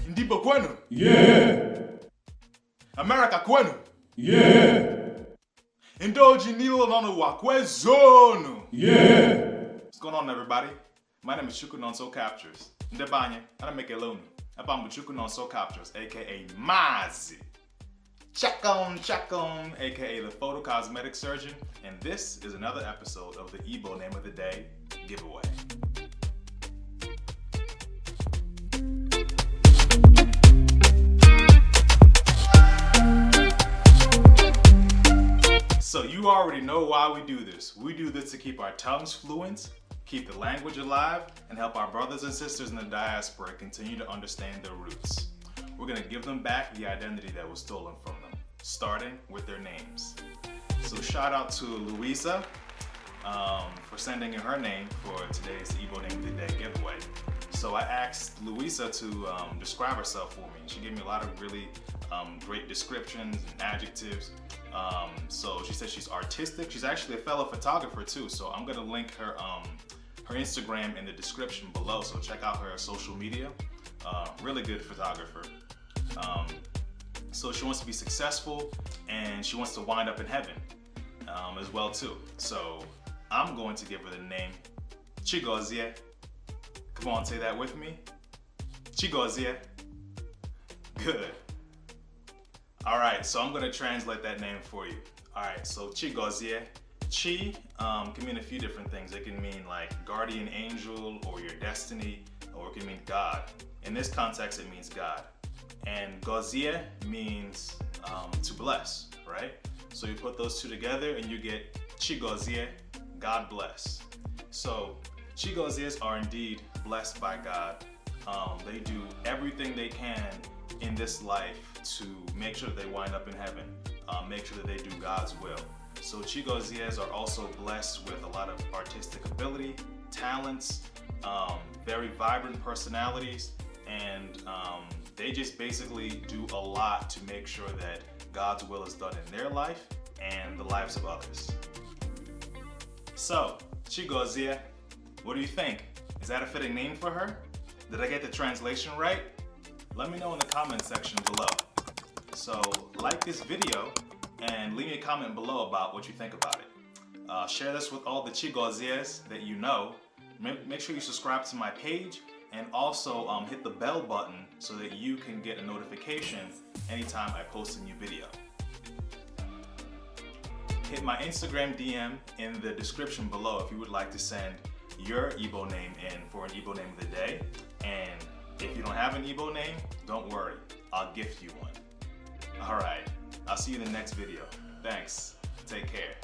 Ndibo kwenu? Yeah. America kwenu? Yeah. Indoji nilo nono wa kwezonu? Yeah. What's going on, everybody? My name is ChukwunonsoCaptures. Ndebanye, anamekelonu. Abambu ChukwunonsoCaptures, aka Mazi. Chakon, aka the photo cosmetic surgeon, and this is another episode of the Igbo Name of the Day giveaway. So you already know why we do this. We do this to keep our tongues fluent, keep the language alive, and help our brothers and sisters in the diaspora continue to understand their roots. We're gonna give them back the identity that was stolen from them, starting with their names. So shout out to Louisa for sending in her name for today's Igbo Name of the Day giveaway. So I asked Louisa to describe herself for me. She gave me a lot of really great descriptions and adjectives. So she said she's artistic. She's actually a fellow photographer too. So I'm gonna link her her Instagram in the description below. So check out her social media. Really good photographer. So she wants to be successful and she wants to wind up in heaven as well too. So I'm going to give her the name Chigozie. Come on, say that with me. Chigozie. Good. All right, so I'm gonna translate that name for you. All right, so Chigozie. Chi can mean a few different things. It can mean like guardian angel or your destiny, or it can mean God. In this context, it means God. And Gozie means to bless, right? So you put those two together and you get Chigozie, God bless. So Chigozies are indeed blessed by God. They do everything they can in this life to make sure that they wind up in heaven, make sure that they do God's will. So Chigozies are also blessed with a lot of artistic ability, talents, very vibrant personalities, and they just basically do a lot to make sure that God's will is done in their life and the lives of others. So, Chigozie, what do you think? Is that a fitting name for her? Did I get the translation right? Let me know in the comment section below. So, like this video and leave me a comment below about what you think about it. Share this with all the Chigozies that you know. Make sure you subscribe to my page and also hit the bell button so that you can get a notification anytime I post a new video. Hit my Instagram DM in the description below if you would like to send your Igbo name in for an Igbo Name of the Day. And if you don't have an Igbo name, don't worry, I'll gift you one. All right, I'll see you in the next video. Thanks, take care.